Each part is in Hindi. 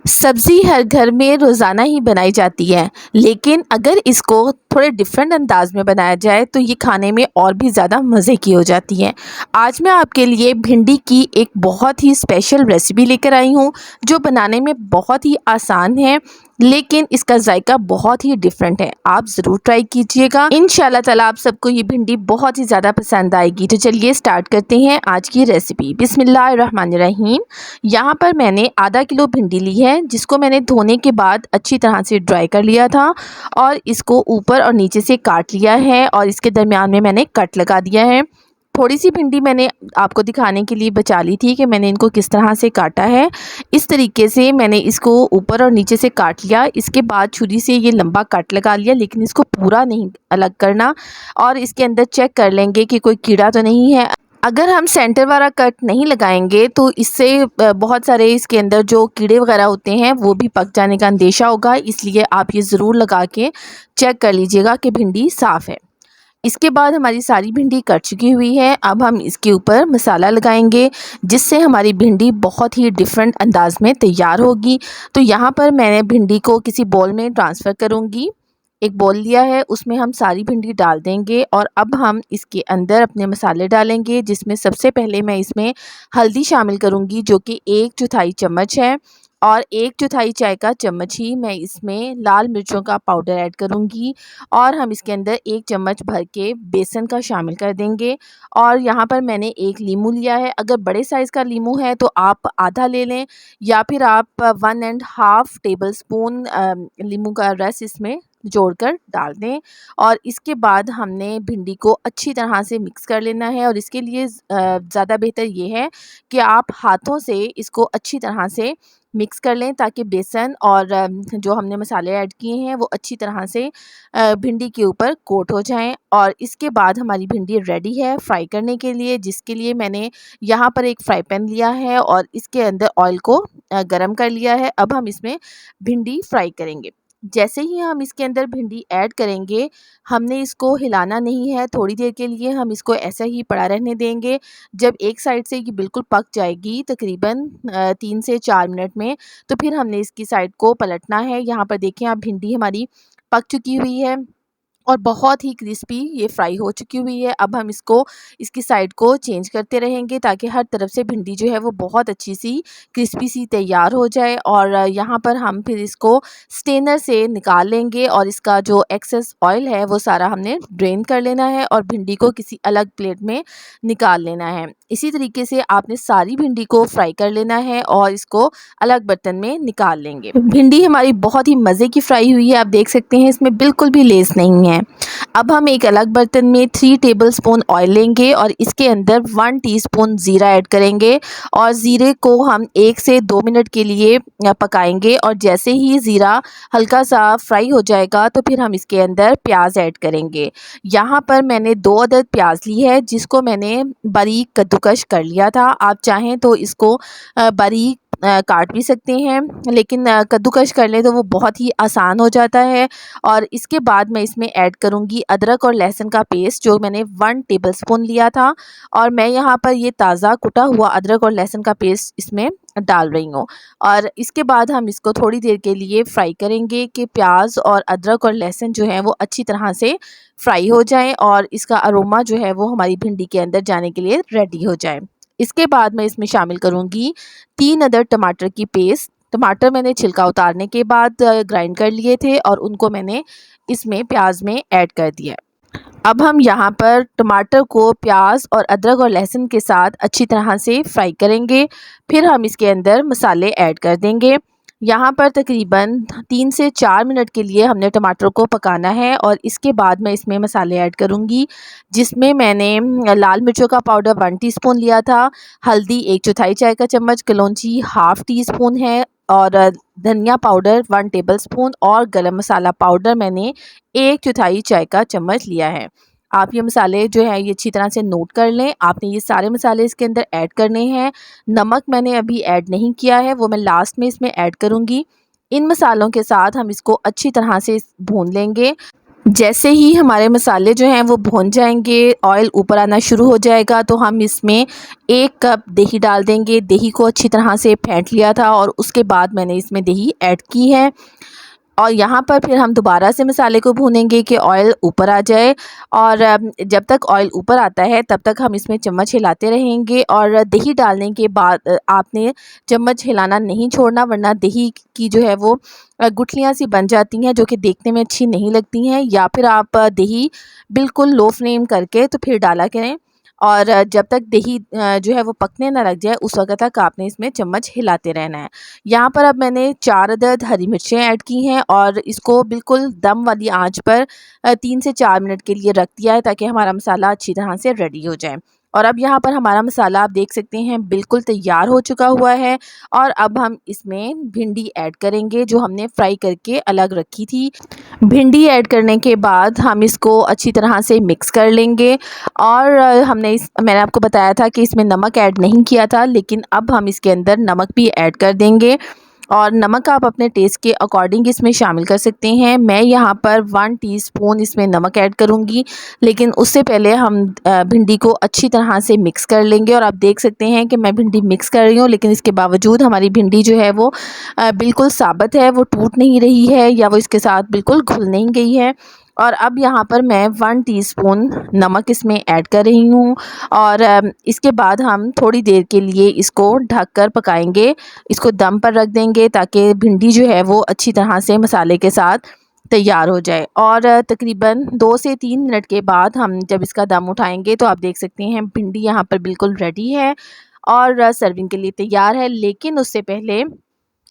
सब्ज़ी हर घर में रोज़ाना ही बनाई जाती है, लेकिन अगर इसको थोड़े डिफरेंट अंदाज़ में बनाया जाए तो ये खाने में और भी ज़्यादा मज़े की हो जाती है। आज मैं आपके लिए भिंडी की एक बहुत ही स्पेशल रेसिपी लेकर आई हूँ, जो बनाने में बहुत ही आसान है, लेकिन इसका ज़ायका बहुत ही डिफरेंट है। आप ज़रूर ट्राई कीजिएगा। इंशाल्लाह ताला आप सबको ये भिंडी बहुत ही ज़्यादा पसंद आएगी। तो चलिए स्टार्ट करते हैं आज की रेसिपी। बिस्मिल्लाहिर्रहमानिर्रहीम। यहाँ पर मैंने आधा किलो भिंडी ली है, जिसको मैंने धोने के बाद अच्छी तरह से ड्राई कर लिया था और इसको ऊपर और नीचे से काट लिया है और इसके दरमियान में मैंने कट लगा दिया है। थोड़ी सी भिंडी मैंने आपको दिखाने के लिए बचा ली थी कि मैंने इनको किस तरह से काटा है। इस तरीके से मैंने इसको ऊपर और नीचे से काट लिया। इसके बाद छुरी से ये लंबा कट लगा लिया, लेकिन इसको पूरा नहीं अलग करना और इसके अंदर चेक कर लेंगे कि कोई कीड़ा तो नहीं है। अगर हम सेंटर वाला कट नहीं लगाएंगे तो इससे बहुत सारे इसके अंदर जो कीड़े वगैरह होते हैं वो भी पक जाने का अंदेशा होगा, इसलिए आप ये ज़रूर लगा के चेक कर लीजिएगा कि भिंडी साफ़ है। इसके बाद हमारी सारी भिंडी कट चुकी हुई है। अब हम इसके ऊपर मसाला लगाएंगे, जिससे हमारी भिंडी बहुत ही डिफरेंट अंदाज़ में तैयार होगी। तो यहाँ पर मैंने भिंडी को किसी बॉल में ट्रांसफ़र करूँगी। एक बॉल लिया है, उसमें हम सारी भिंडी डाल देंगे और अब हम इसके अंदर अपने मसाले डालेंगे, जिसमें सबसे पहले मैं इसमें हल्दी शामिल करूँगी, जो कि 1/4 चम्मच है, और 1/4 चाय का चम्मच ही मैं इसमें लाल मिर्चों का पाउडर ऐड करूँगी और हम इसके अंदर 1 चम्मच भर के बेसन का शामिल कर देंगे। और यहाँ पर मैंने 1 लीमू लिया है। अगर बड़े साइज़ का लीमू है तो आप आधा ले लें, या फिर आप 1 एंड हाफ़ टेबल स्पून लीमू का रस इसमें जोड़कर डाल दें। और इसके बाद हमने भिंडी को अच्छी तरह से मिक्स कर लेना है, और इसके लिए ज़्यादा बेहतर ये है कि आप हाथों से इसको अच्छी तरह से मिक्स कर लें, ताकि बेसन और जो हमने मसाले ऐड किए हैं वो अच्छी तरह से भिंडी के ऊपर कोट हो जाएं। और इसके बाद हमारी भिंडी रेडी है फ्राई करने के लिए, जिसके लिए मैंने यहाँ पर एक फ्राई पैन लिया है और इसके अंदर ऑयल को गरम कर लिया है। अब हम इसमें भिंडी फ्राई करेंगे। जैसे ही हम इसके अंदर भिंडी ऐड करेंगे, हमने इसको हिलाना नहीं है। थोड़ी देर के लिए हम इसको ऐसा ही पड़ा रहने देंगे। जब एक साइड से ये बिल्कुल पक जाएगी, तकरीबन 3 से 4 मिनट में, तो फिर हमने इसकी साइड को पलटना है। यहाँ पर देखें आप, भिंडी हमारी पक चुकी हुई है और बहुत ही क्रिस्पी ये फ्राई हो चुकी हुई है। अब हम इसको इसकी साइड को चेंज करते रहेंगे, ताकि हर तरफ से भिंडी जो है वो बहुत अच्छी सी क्रिस्पी सी तैयार हो जाए। और यहाँ पर हम फिर इसको स्ट्रेनर से निकाल लेंगे और इसका जो एक्सेस ऑयल है वो सारा हमने ड्रेन कर लेना है और भिंडी को किसी अलग प्लेट में निकाल लेना है। इसी तरीके से आपने सारी भिंडी को फ्राई कर लेना है और इसको अलग बर्तन में निकाल लेंगे। भिंडी हमारी बहुत ही मज़े की फ्राई हुई है, आप देख सकते हैं इसमें बिल्कुल भी लेस नहीं है। अब हम एक अलग बर्तन में 3 टेबलस्पून ऑयल लेंगे और इसके अंदर 1 टीस्पून ज़ीरा ऐड करेंगे और ज़ीरे को हम 1 से 2 मिनट के लिए पकाएंगे। और जैसे ही ज़ीरा हल्का सा फ्राई हो जाएगा, तो फिर हम इसके अंदर प्याज ऐड करेंगे। यहाँ पर मैंने 2 अदद प्याज ली है, जिसको मैंने बारीक कद्दूकश कर लिया था। आप चाहें तो इसको बारीक काट भी सकते हैं, लेकिन कद्दूकश कर लें तो वो बहुत ही आसान हो जाता है। और इसके बाद मैं इसमें ऐड करूँगी अदरक और लहसुन का पेस्ट, जो मैंने 1 टेबलस्पून लिया था, और मैं यहाँ पर ये ताज़ा कुटा हुआ अदरक और लहसुन का पेस्ट इसमें डाल रही हूँ। और इसके बाद हम इसको थोड़ी देर के लिए फ्राई करेंगे कि प्याज और अदरक और लहसुन जो है वो अच्छी तरह से फ्राई हो जाएँ और इसका अरोमा जो है वो हमारी भिंडी के अंदर जाने के लिए रेडी हो जाए। इसके बाद मैं इसमें शामिल करूँगी 3 अदद टमाटर की पेस्ट। टमाटर मैंने छिलका उतारने के बाद ग्राइंड कर लिए थे और उनको मैंने इसमें प्याज में ऐड कर दिया। अब हम यहाँ पर टमाटर को प्याज और अदरक और लहसुन के साथ अच्छी तरह से फ्राई करेंगे। फिर हम इसके अंदर मसाले ऐड कर देंगे। यहाँ पर तकरीबन 3 से 4 मिनट के लिए हमने टमाटर को पकाना है और इसके बाद मैं इसमें मसाले ऐड करूँगी, जिसमें मैंने लाल मिर्चों का पाउडर 1 टीस्पून लिया था, हल्दी 1/4 चाय का चम्मच, कलौंजी हाफ़ टी स्पून है, और धनिया पाउडर 1 टेबलस्पून, और गरम मसाला पाउडर मैंने 1/4 चाय का चम्मच लिया है। आप ये मसाले जो है ये अच्छी तरह से नोट कर लें। आपने ये सारे मसाले इसके अंदर ऐड करने हैं। नमक मैंने अभी ऐड नहीं किया है, वो मैं लास्ट में इसमें ऐड करूँगी। इन मसालों के साथ हम इसको अच्छी तरह से भून लेंगे। जैसे ही हमारे मसाले जो हैं वो भुन जाएंगे, ऑयल ऊपर आना शुरू हो जाएगा, तो हम इसमें 1 कप दही डाल देंगे। दही को अच्छी तरह से फेंट लिया था और उसके बाद मैंने इसमें दही ऐड की है। और यहाँ पर फिर हम दोबारा से मसाले को भूनेंगे कि ऑयल ऊपर आ जाए। और जब तक ऑयल ऊपर आता है तब तक हम इसमें चम्मच हिलाते रहेंगे। और दही डालने के बाद आपने चम्मच हिलाना नहीं छोड़ना, वरना दही की जो है वो गुठलियाँ सी बन जाती हैं, जो कि देखने में अच्छी नहीं लगती हैं। या फिर आप दही बिल्कुल लो फ्लेम करके तो फिर डाला करें। और जब तक दही जो है वो पकने ना लग जाए उस वक्त तक आपने इसमें चम्मच हिलाते रहना है। यहाँ पर अब मैंने 4 अदद हरी मिर्चें ऐड की हैं और इसको बिल्कुल दम वाली आंच पर 3 से 4 मिनट के लिए रख दिया है, ताकि हमारा मसाला अच्छी तरह से रेडी हो जाए। और अब यहाँ पर हमारा मसाला आप देख सकते हैं बिल्कुल तैयार हो चुका हुआ है। और अब हम इसमें भिंडी ऐड करेंगे जो हमने फ्राई करके अलग रखी थी। भिंडी ऐड करने के बाद हम इसको अच्छी तरह से मिक्स कर लेंगे। और मैंने आपको बताया था कि इसमें नमक ऐड नहीं किया था, लेकिन अब हम इसके अंदर नमक भी ऐड कर देंगे। और नमक आप अपने टेस्ट के अकॉर्डिंग इसमें शामिल कर सकते हैं। मैं यहाँ पर 1 टीस्पून इसमें नमक ऐड करूँगी, लेकिन उससे पहले हम भिंडी को अच्छी तरह से मिक्स कर लेंगे। और आप देख सकते हैं कि मैं भिंडी मिक्स कर रही हूँ, लेकिन इसके बावजूद हमारी भिंडी जो है वो बिल्कुल साबित है, वो टूट नहीं रही है या वो इसके साथ बिल्कुल घुल नहीं गई है। और अब यहाँ पर मैं 1 टीस्पून नमक इसमें ऐड कर रही हूँ। और इसके बाद हम थोड़ी देर के लिए इसको ढक कर पकाएंगे। इसको दम पर रख देंगे ताकि भिंडी जो है वो अच्छी तरह से मसाले के साथ तैयार हो जाए। और तकरीबन 2 से 3 मिनट के बाद हम जब इसका दम उठाएंगे तो आप देख सकते हैं भिंडी यहाँ पर बिल्कुल रेडी है और सर्विंग के लिए तैयार है। लेकिन उससे पहले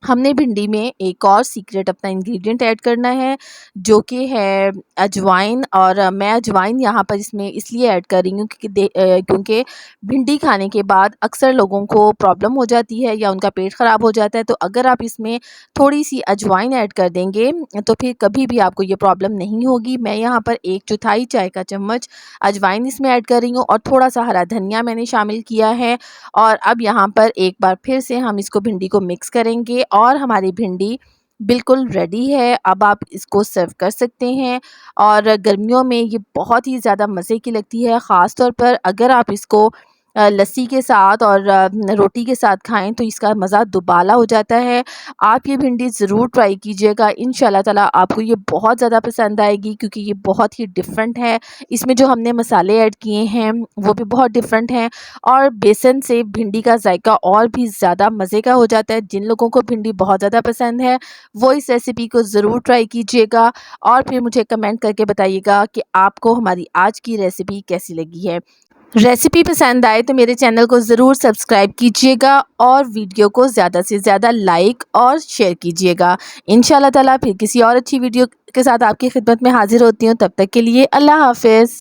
हमने भिंडी में एक और सीक्रेट अपना इंग्रेडिएंट ऐड करना है, जो कि है अजवाइन। और मैं अजवाइन यहाँ पर इसमें इसलिए ऐड कर रही हूँ क्योंकि भिंडी खाने के बाद अक्सर लोगों को प्रॉब्लम हो जाती है या उनका पेट ख़राब हो जाता है। तो अगर आप इसमें थोड़ी सी अजवाइन ऐड कर देंगे तो फिर कभी भी आपको ये प्रॉब्लम नहीं होगी। मैं यहाँ पर 1/4 चाय का चम्मच अजवाइन इसमें ऐड कर रही हूँ और थोड़ा सा हरा धनिया मैंने शामिल किया है। और अब यहाँ पर एक बार फिर से हम इसको भिंडी को मिक्स करेंगे और हमारी भिंडी बिल्कुल रेडी है। अब आप इसको सर्व कर सकते हैं। और गर्मियों में ये बहुत ही ज़्यादा मज़े की लगती है, ख़ास तौर पर अगर आप इसको लस्सी के साथ और रोटी के साथ खाएं तो इसका मज़ा दुबाला हो जाता है। आप ये भिंडी ज़रूर ट्राई कीजिएगा, इंशाल्लाह ताला आपको ये बहुत ज़्यादा पसंद आएगी, क्योंकि ये बहुत ही डिफरेंट है। इसमें जो हमने मसाले ऐड किए हैं वो भी बहुत डिफरेंट हैं और बेसन से भिंडी का जायका और भी ज़्यादा मज़े का हो जाता है। जिन लोगों को भिंडी बहुत ज़्यादा पसंद है वो इस रेसिपी को ज़रूर ट्राई कीजिएगा और फिर मुझे कमेंट करके बताइएगा कि आपको हमारी आज की रेसिपी कैसी लगी है। रेसिपी पसंद आए तो मेरे चैनल को ज़रूर सब्सक्राइब कीजिएगा और वीडियो को ज़्यादा से ज़्यादा लाइक और शेयर कीजिएगा। इंशाल्लाह ताला फिर किसी और अच्छी वीडियो के साथ आपकी खिदमत में हाजिर होती हूँ। तब तक के लिए अल्लाह हाफ़िज़।